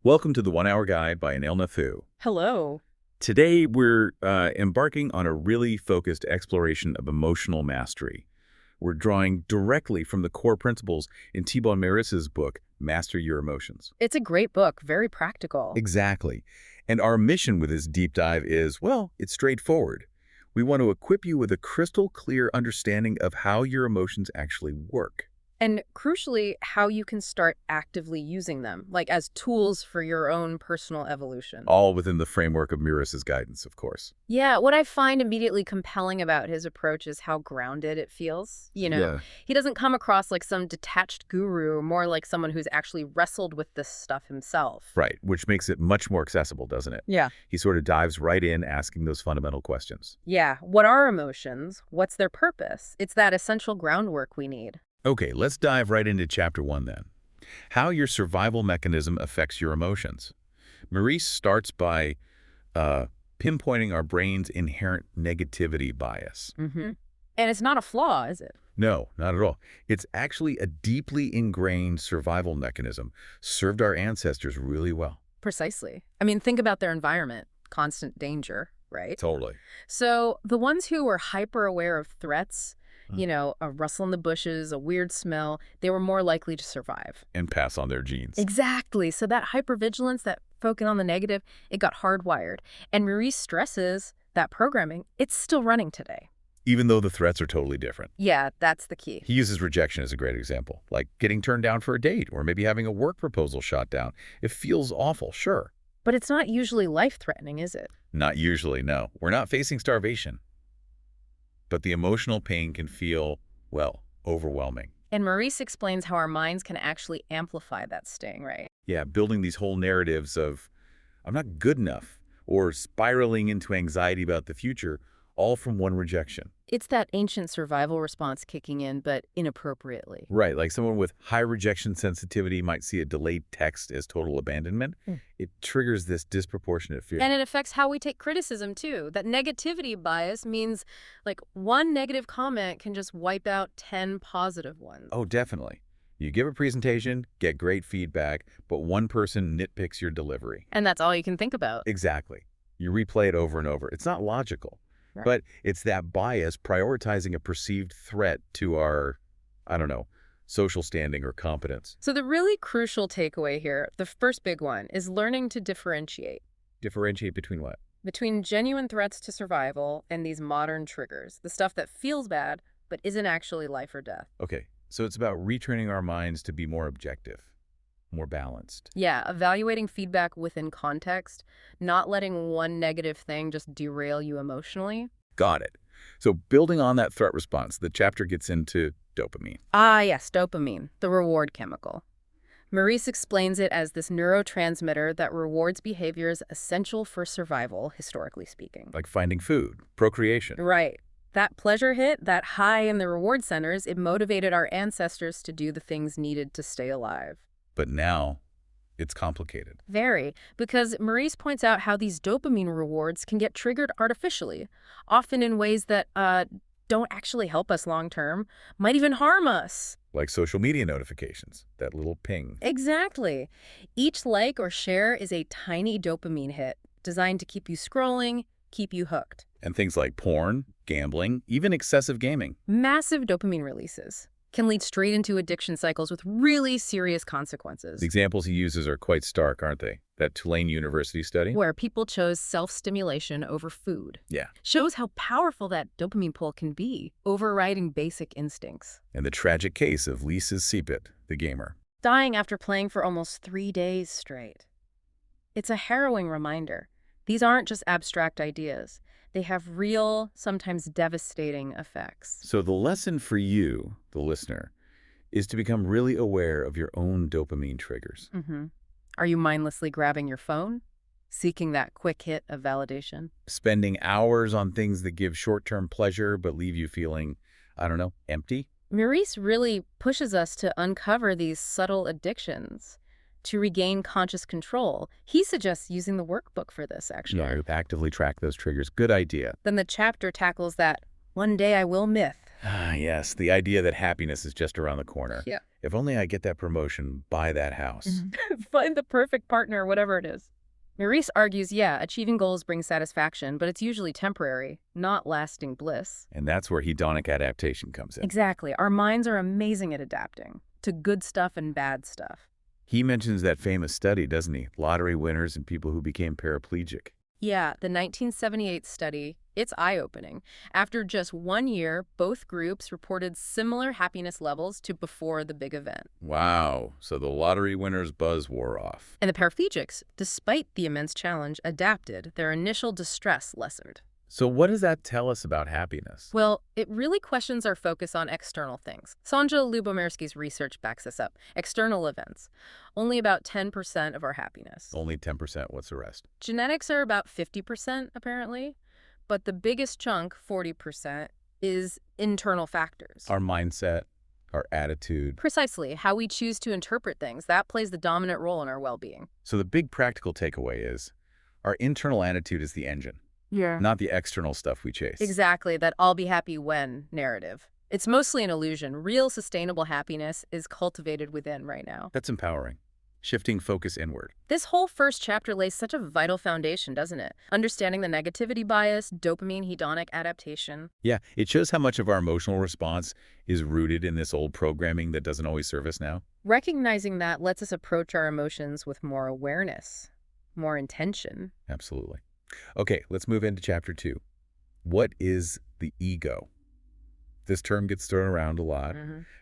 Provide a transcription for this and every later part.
Welcome to the 1 Hour Guide by unhelpful. Hello. Today, we're embarking on a really focused exploration of emotional mastery. We're drawing directly from the core principles in Thibaut Meurisse's book, Master Your Emotions. It's a great book, very practical. Exactly. And our mission with this deep dive is, well, it's straightforward. We want to equip you with a crystal clear understanding of how your emotions actually work. And crucially, how you can start actively using them, like as tools for your own personal evolution. All within the framework of Meurisse's guidance, of course. Yeah, what I find immediately compelling about his approach is how grounded it feels. Yeah. He doesn't come across like some detached guru, more like someone who's actually wrestled with this stuff himself. Right, which makes it much more accessible, doesn't it? Yeah. He sort of dives right in asking those fundamental questions. Yeah. What are emotions? What's their purpose? It's that essential groundwork we need. Okay, let's dive right into Chapter 1 then. How your survival mechanism affects your emotions. Meurisse starts by pinpointing our brain's inherent negativity bias. Mm-hmm. And it's not a flaw, is it? No, not at all. It's actually a deeply ingrained survival mechanism. Served our ancestors really well. Precisely. I mean, think about their environment. Constant danger, right? Totally. So the ones who were hyper aware of threats, a rustle in the bushes, a weird smell, they were more likely to survive. And pass on their genes. Exactly. So that hypervigilance, that focus on the negative, it got hardwired. And Meurisse stresses that programming, it's still running today. Even though the threats are totally different. Yeah, that's the key. He uses rejection as a great example, like getting turned down for a date or maybe having a work proposal shot down. It feels awful, sure. But it's not usually life-threatening, is it? Not usually, no. We're not facing starvation. But the emotional pain can feel, well, overwhelming. And Meurisse explains how our minds can actually amplify that sting, right? Yeah, building these whole narratives of, I'm not good enough, or spiraling into anxiety about the future, all from one rejection. It's that ancient survival response kicking in, but inappropriately. Right, like someone with high rejection sensitivity might see a delayed text as total abandonment. It triggers this disproportionate fear. And it affects how we take criticism, too. That negativity bias means, like, one negative comment can just wipe out 10 positive ones. Oh, definitely. You give a presentation, get great feedback, but one person nitpicks your delivery. And that's all you can think about. Exactly. You replay it over and over. It's not logical. Right. But it's that bias prioritizing a perceived threat to our, social standing or competence. So the really crucial takeaway here, the first big one, is learning to differentiate. Differentiate between what? Between genuine threats to survival and these modern triggers, the stuff that feels bad but isn't actually life or death. Okay, so it's about retraining our minds to be more objective, more balanced. Yeah, evaluating feedback within context, not letting one negative thing just derail you emotionally. Got it. So building on that threat response, the chapter gets into dopamine. Ah, yes, dopamine, the reward chemical. Meurisse explains it as this neurotransmitter that rewards behaviors essential for survival, historically speaking. Like finding food, procreation. Right. That pleasure hit, that high in the reward centers, it motivated our ancestors to do the things needed to stay alive. But now, it's complicated. Very, because Meurisse points out how these dopamine rewards can get triggered artificially, often in ways that don't actually help us long-term, might even harm us. Like social media notifications, that little ping. Exactly. Each like or share is a tiny dopamine hit designed to keep you scrolling, keep you hooked. And things like porn, gambling, even excessive gaming. Massive dopamine releases can lead straight into addiction cycles with really serious consequences. The examples he uses are quite stark, aren't they? That Tulane University study? Where people chose self-stimulation over food. Yeah. Shows how powerful that dopamine pull can be, overriding basic instincts. And the tragic case of Lisa's Sepet, the gamer. Dying after playing for almost 3 days straight. It's a harrowing reminder. These aren't just abstract ideas. They have real, sometimes devastating effects. So the lesson for you, the listener, is to become really aware of your own dopamine triggers. Are you mindlessly grabbing your phone? Seeking that quick hit of validation? Spending hours on things that give short-term pleasure but leave you feeling, empty? Meurisse really pushes us to uncover these subtle addictions. To regain conscious control. He suggests using the workbook for this, actually. Yeah, actively track those triggers. Good idea. Then the chapter tackles that one day I will myth Ah, yes, the idea that happiness is just around the corner. Yeah. If only I get that promotion, buy that house. Find the perfect partner, whatever it is. Meurisse argues, yeah, achieving goals brings satisfaction, but it's usually temporary, not lasting bliss. And that's where hedonic adaptation comes in. Exactly. Our minds are amazing at adapting to good stuff and bad stuff. He mentions that famous study, doesn't he? Lottery winners and people who became paraplegic. Yeah, the 1978 study, it's eye-opening. After just 1 year, both groups reported similar happiness levels to before the big event. Wow, so the lottery winners' buzz wore off. And the paraplegics, despite the immense challenge, adapted. Their initial distress lessened. So what does that tell us about happiness? Well, it really questions our focus on external things. Sonja Lyubomirsky's research backs this up. External events, only about 10% of our happiness. Only 10%, what's the rest? Genetics are about 50%, apparently. But the biggest chunk, 40%, is internal factors. Our mindset, our attitude. Precisely, how we choose to interpret things, that plays the dominant role in our well-being. So the big practical takeaway is our internal attitude is the engine. Yeah. Not the external stuff we chase. Exactly, that I'll be happy when narrative. It's mostly an illusion. Real sustainable happiness is cultivated within right now. That's empowering. Shifting focus inward. This whole first chapter lays such a vital foundation, doesn't it? Understanding the negativity bias, dopamine hedonic adaptation. Yeah, it shows how much of our emotional response is rooted in this old programming that doesn't always serve us now. Recognizing that lets us approach our emotions with more awareness, more intention. Absolutely. Okay, let's move into chapter 2. What is the ego? This term gets thrown around a lot,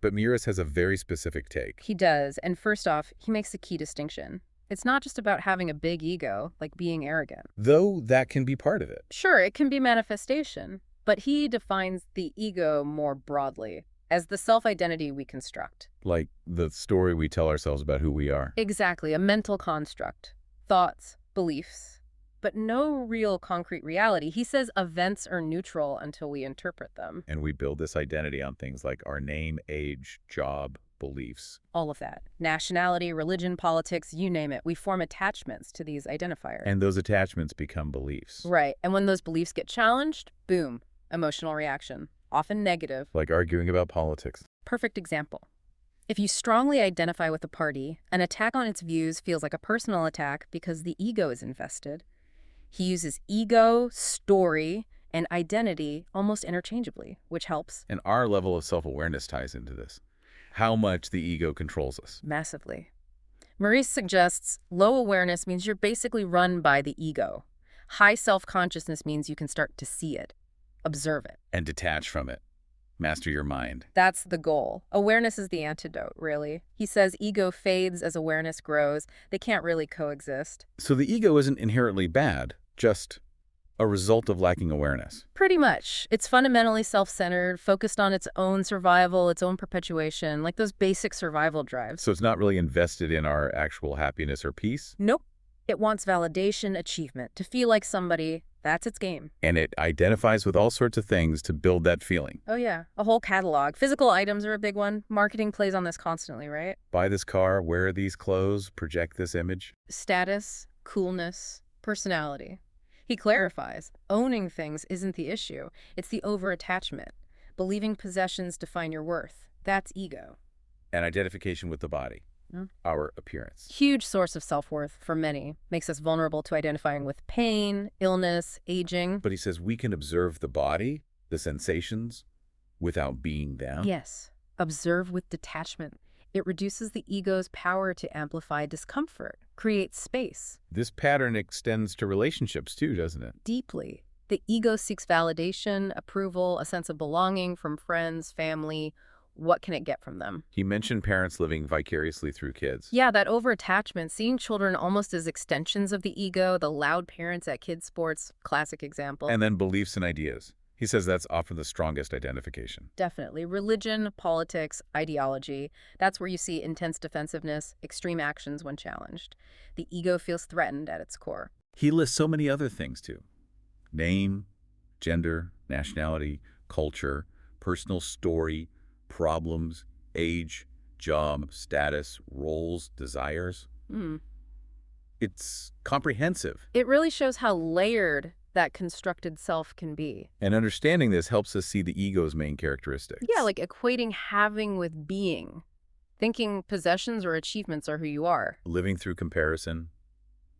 but Meurisse has a very specific take. He does, and first off, he makes a key distinction. It's not just about having a big ego, like being arrogant. Though that can be part of it. Sure, it can be manifestation, but he defines the ego more broadly as the self-identity we construct. Like the story we tell ourselves about who we are. Exactly, a mental construct. Thoughts, beliefs, but no real concrete reality. He says events are neutral until we interpret them. And we build this identity on things like our name, age, job, beliefs. All of that. Nationality, religion, politics, you name it. We form attachments to these identifiers. And those attachments become beliefs. Right. And when those beliefs get challenged, boom, emotional reaction. Often negative. Like arguing about politics. Perfect example. If you strongly identify with a party, an attack on its views feels like a personal attack because the ego is invested. He uses ego, story, and identity almost interchangeably, which helps. And our level of self-awareness ties into this. How much the ego controls us. Massively. Meurisse suggests low awareness means you're basically run by the ego. High self-consciousness means you can start to see it, observe it. And detach from it. Master your mind. That's the goal. Awareness is the antidote, really. He says ego fades as awareness grows. They can't really coexist. So the ego isn't inherently bad, just a result of lacking awareness. Pretty much. It's fundamentally self-centered, focused on its own survival, its own perpetuation, like those basic survival drives. So it's not really invested in our actual happiness or peace? Nope. It wants validation, achievement, to feel like somebody. That's its game. And it identifies with all sorts of things to build that feeling. Oh yeah, a whole catalog. Physical items are a big one. Marketing plays on this constantly, right? Buy this car, wear these clothes, project this image. Status, coolness, personality. He clarifies, owning things isn't the issue. It's the over-attachment. Believing possessions define your worth. That's ego. And identification with the body. Our appearance. Huge source of self-worth for many. Makes us vulnerable to identifying with pain, illness, aging. But he says we can observe the body, the sensations, without being them. Yes. Observe with detachment. It reduces the ego's power to amplify discomfort, create space. This pattern extends to relationships too, doesn't it? Deeply. The ego seeks validation, approval, a sense of belonging from friends, family. What can it get from them? He mentioned parents living vicariously through kids. Yeah, that over-attachment, seeing children almost as extensions of the ego, the loud parents at kids' sports, classic example. And then beliefs and ideas. He says that's often the strongest identification. Definitely. Religion, politics, ideology. That's where you see intense defensiveness, extreme actions when challenged. The ego feels threatened at its core. He lists so many other things too. Name, gender, nationality, culture, personal story, problems, age, job, status, roles, desires. It's comprehensive. It really shows how layered that constructed self can be. And understanding this helps us see the ego's main characteristics. Yeah, like equating having with being. Thinking possessions or achievements are who you are. Living through comparison,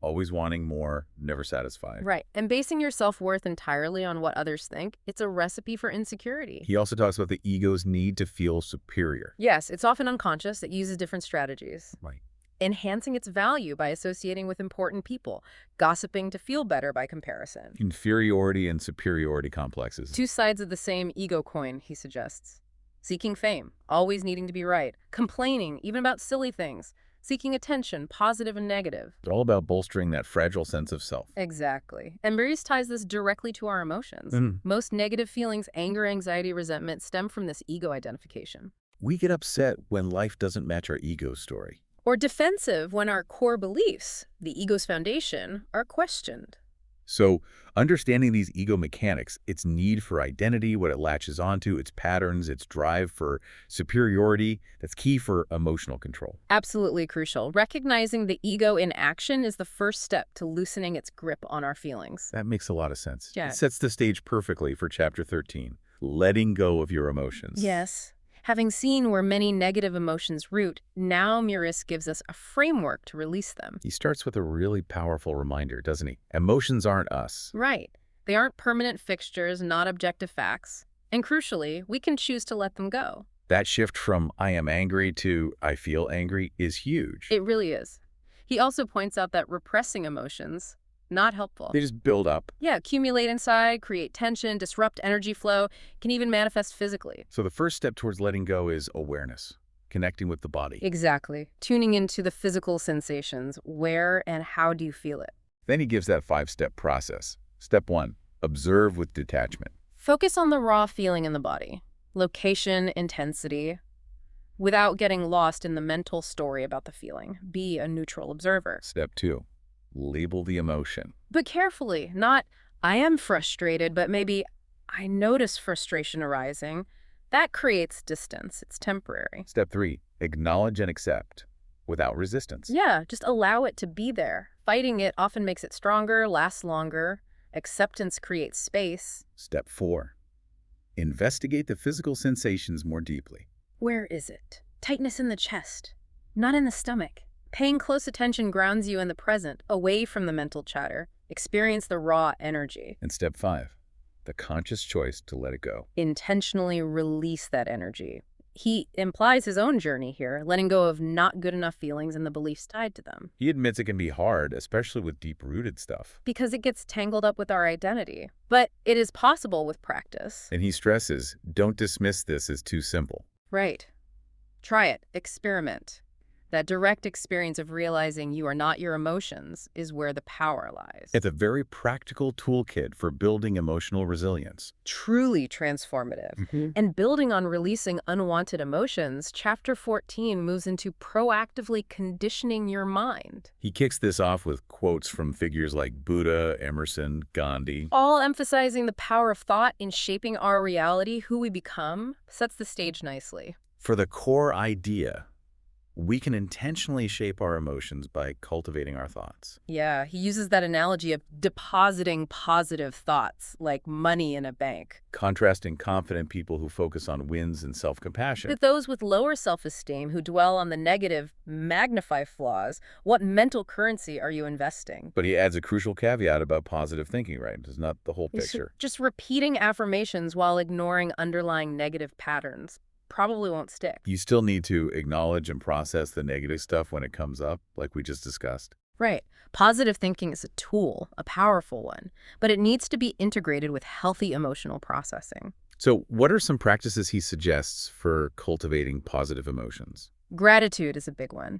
always wanting more, never satisfied. Right. And basing your self-worth entirely on what others think, it's a recipe for insecurity. He also talks about the ego's need to feel superior. Yes, it's often unconscious. It uses different strategies. Right. Enhancing its value by associating with important people, gossiping to feel better by comparison. Inferiority and superiority complexes. Two sides of the same ego coin, he suggests. Seeking fame, always needing to be right, complaining, even about silly things, seeking attention, positive and negative. It's all about bolstering that fragile sense of self. Exactly. And Meurisse ties this directly to our emotions. Most negative feelings, anger, anxiety, resentment, stem from this ego identification. We get upset when life doesn't match our ego story. Or defensive when our core beliefs, the ego's foundation, are questioned. So, understanding these ego mechanics, its need for identity, what it latches onto, its patterns, its drive for superiority, that's key for emotional control. Absolutely crucial. Recognizing the ego in action is the first step to loosening its grip on our feelings. That makes a lot of sense. Yeah. It sets the stage perfectly for Chapter 13, letting go of your emotions. Yes. Having seen where many negative emotions root, now Meurisse gives us a framework to release them. He starts with a really powerful reminder, doesn't he? Emotions aren't us. Right. They aren't permanent fixtures, not objective facts. And crucially, we can choose to let them go. That shift from I am angry to I feel angry is huge. It really is. He also points out that repressing emotions, not helpful. They just build up. Yeah, accumulate inside, create tension, disrupt energy flow, can even manifest physically. So the first step towards letting go is awareness, connecting with the body. Exactly. Tuning into the physical sensations. Where and how do you feel it? Then he gives that 5-step process. Step 1, observe with detachment. Focus on the raw feeling in the body. Location, intensity. Without getting lost in the mental story about the feeling. Be a neutral observer. Step 2, label the emotion. But carefully, not, I am frustrated, but maybe I notice frustration arising. That creates distance. It's temporary. Step 3, acknowledge and accept without resistance. Yeah, just allow it to be there. Fighting it often makes it stronger, lasts longer. Acceptance creates space. Step 4, investigate the physical sensations more deeply. Where is it? Tightness in the chest, not in the stomach. Paying close attention grounds you in the present, away from the mental chatter. Experience the raw energy. And step 5, the conscious choice to let it go. Intentionally release that energy. He implies his own journey here, letting go of not good enough feelings and the beliefs tied to them. He admits it can be hard, especially with deep-rooted stuff. Because it gets tangled up with our identity. But it is possible with practice. And he stresses, don't dismiss this as too simple. Right. Try it. Experiment. That direct experience of realizing you are not your emotions is where the power lies. It's a very practical toolkit for building emotional resilience. Truly transformative. And building on releasing unwanted emotions, Chapter 14 moves into proactively conditioning your mind. He kicks this off with quotes from figures like Buddha, Emerson, Gandhi. All emphasizing the power of thought in shaping our reality, who we become, sets the stage nicely. For the core idea, we can intentionally shape our emotions by cultivating our thoughts. Yeah, he uses that analogy of depositing positive thoughts, like money in a bank. Contrasting confident people who focus on wins and self-compassion. With those with lower self-esteem who dwell on the negative, magnify flaws, what mental currency are you investing? But he adds a crucial caveat about positive thinking, right? It's not the whole picture. Just repeating affirmations while ignoring underlying negative patterns probably won't stick. You still need to acknowledge and process the negative stuff when it comes up, like we just discussed. Right. Positive thinking is a tool, a powerful one, but it needs to be integrated with healthy emotional processing. So what are some practices he suggests for cultivating positive emotions? Gratitude is a big one.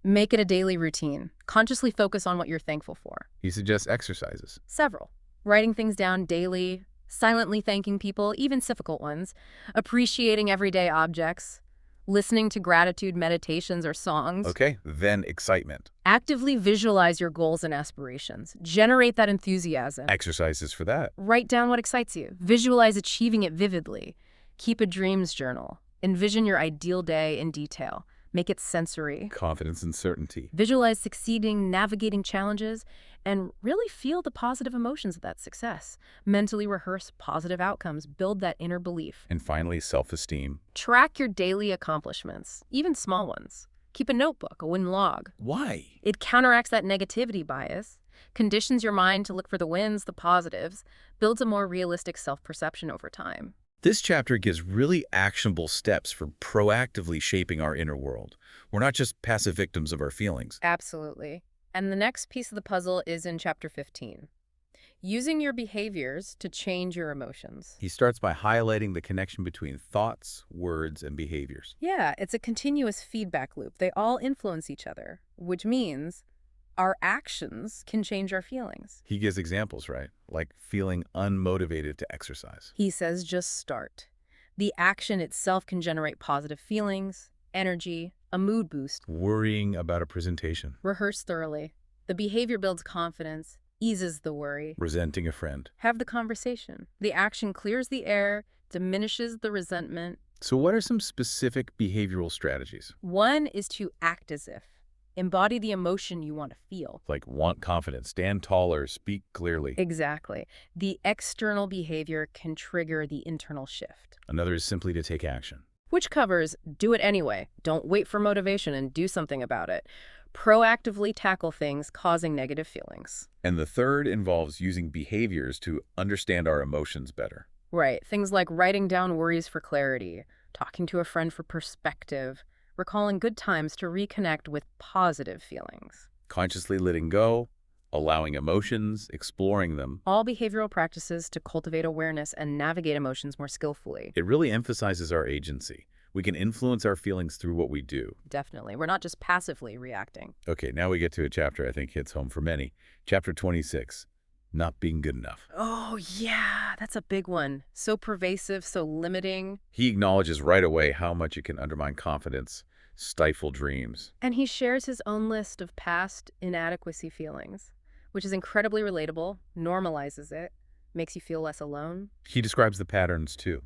Make it a daily routine. Consciously focus on what you're thankful for. He suggests exercises. Several. Writing things down daily, silently thanking people, even difficult ones, appreciating everyday objects, listening to gratitude meditations or songs. Okay, then excitement. Actively visualize your goals and aspirations. Generate that enthusiasm. Exercises for that. Write down what excites you. Visualize achieving it vividly. Keep a dreams journal. Envision your ideal day in detail. Make it sensory. Confidence and certainty. Visualize succeeding, navigating challenges, and really feel the positive emotions of that success. Mentally rehearse positive outcomes, build that inner belief. And finally, self-esteem. Track your daily accomplishments, even small ones. Keep a notebook, a win log. Why? It counteracts that negativity bias, conditions your mind to look for the wins, the positives, builds a more realistic self-perception over time. This chapter gives really actionable steps for proactively shaping our inner world. We're not just passive victims of our feelings. Absolutely. And the next piece of the puzzle is in chapter 15. Using your behaviors to change your emotions. He starts by highlighting the connection between thoughts, words, and behaviors. Yeah, it's a continuous feedback loop. They all influence each other, which means our actions can change our feelings. He gives examples, right? Like feeling unmotivated to exercise. He says just start. The action itself can generate positive feelings, energy, a mood boost. Worrying about a presentation. Rehearse thoroughly. The behavior builds confidence, eases the worry. Resenting a friend. Have the conversation. The action clears the air, diminishes the resentment. So what are some specific behavioral strategies? One is to act as if. Embody the emotion you want to feel. Like want confidence, stand taller, speak clearly. Exactly. The external behavior can trigger the internal shift. Another is simply to take action. Which covers do it anyway. Don't wait for motivation and do something about it. Proactively tackle things causing negative feelings. And the third involves using behaviors to understand our emotions better. Right. Things like writing down worries for clarity, talking to a friend for perspective, recalling good times to reconnect with positive feelings. Consciously letting go, allowing emotions, exploring them. All behavioral practices to cultivate awareness and navigate emotions more skillfully. It really emphasizes our agency. We can influence our feelings through what we do. Definitely. We're not just passively reacting. Okay, now we get to a chapter I think hits home for many. Chapter 26, not being good enough. Oh, yeah, that's a big one. So pervasive, so limiting. He acknowledges right away how much it can undermine confidence, stifle dreams. And he shares his own list of past inadequacy feelings, which is incredibly relatable, normalizes it, makes you feel less alone. He describes the patterns too,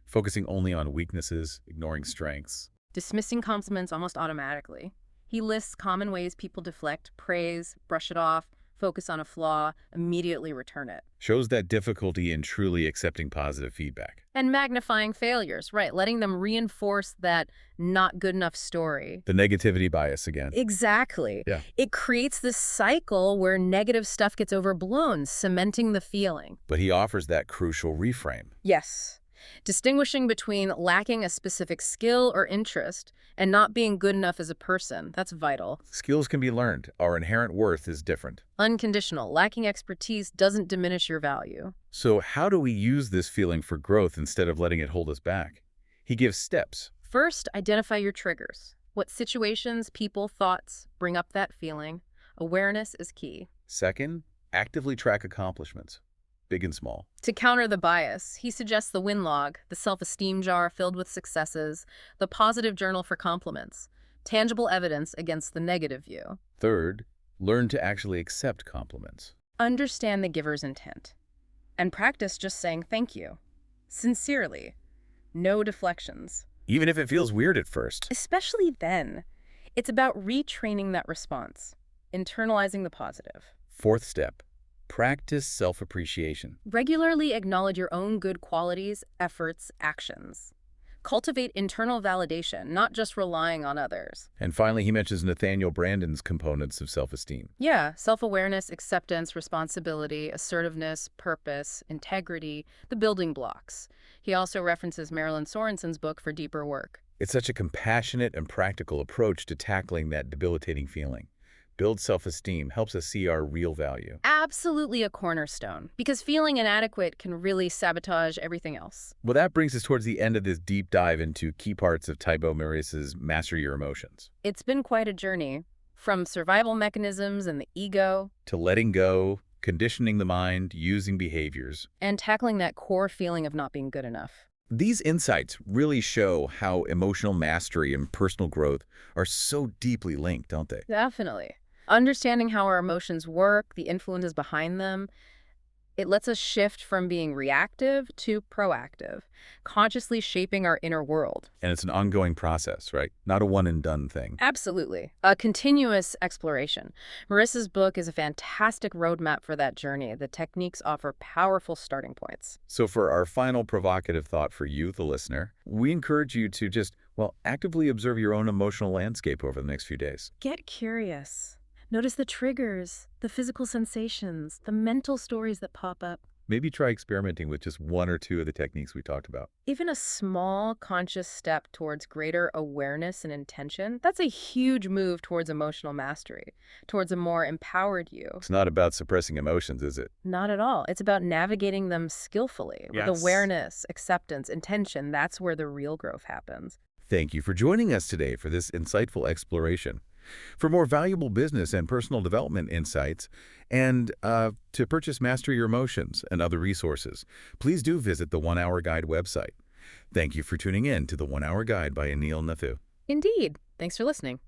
focusing only on weaknesses, ignoring strengths. Dismissing compliments almost automatically. He lists common ways people deflect, praise, brush it off, focus on a flaw, immediately return it. Shows that difficulty in truly accepting positive feedback. And magnifying failures, right, letting them reinforce that not good enough story. The negativity bias again. Exactly. Yeah. It creates this cycle where negative stuff gets overblown, cementing the feeling. But he offers that crucial reframe. Yes. Distinguishing between lacking a specific skill or interest and not being good enough as a person, that's vital. Skills can be learned. Our inherent worth is different. Unconditional. Lacking expertise doesn't diminish your value. So how do we use this feeling for growth instead of letting it hold us back? He gives steps. First, identify your triggers. What situations, people, thoughts bring up that feeling. Awareness is key. Second, actively track accomplishments, big and small. To counter the bias, he suggests the win log, the self-esteem jar filled with successes, the positive journal for compliments, tangible evidence against the negative view. Third, learn to actually accept compliments. Understand the giver's intent, and practice just saying thank you. Sincerely. No deflections. Even if it feels weird at first. Especially then. It's about retraining that response, internalizing the positive. Fourth step, practice self-appreciation. Regularly acknowledge your own good qualities, efforts, actions. Cultivate internal validation, not just relying on others. And finally, he mentions Nathaniel Branden's components of self-esteem. Yeah, self-awareness, acceptance, responsibility, assertiveness, purpose, integrity, the building blocks. He also references Marilyn Sorensen's book for deeper work. It's such a compassionate and practical approach to tackling that debilitating feeling. Build self-esteem helps us see our real value. Absolutely a cornerstone, because feeling inadequate can really sabotage everything else. Well, that brings us towards the end of this deep dive into key parts of Thibaut Meurisse's Master Your Emotions. It's been quite a journey, from survival mechanisms and the ego, To letting go, conditioning the mind, using behaviors. and tackling that core feeling of not being good enough. These insights really show how emotional mastery and personal growth are so deeply linked, don't they? Definitely. Understanding how our emotions work, the influences behind them, It lets us shift from being reactive to proactive, consciously shaping our inner world. And it's an ongoing process, right? Not a one-and-done thing. Absolutely. A continuous exploration. Marissa's book is a fantastic roadmap for that journey. The techniques offer powerful starting points. So for our final provocative thought for you, the listener, we encourage you to just, well, actively observe your own emotional landscape over the next few days. Get curious. Notice the triggers, the physical sensations, the mental stories that pop up. Maybe try experimenting with just one or two of the techniques we talked about. Even a small conscious step towards greater awareness and intention, that's a huge move towards emotional mastery, towards a more empowered you. It's not about suppressing emotions, is it? Not at all. It's about navigating them skillfully with Yes. awareness, acceptance, intention. That's where the real growth happens. Thank you for joining us today for this insightful exploration. For more valuable business and personal development insights, and to purchase Master Your Emotions and other resources, please do visit the 1 Hour Guide website. Thank you for tuning in to the 1 Hour Guide by Anil Nathu. Indeed. Thanks for listening.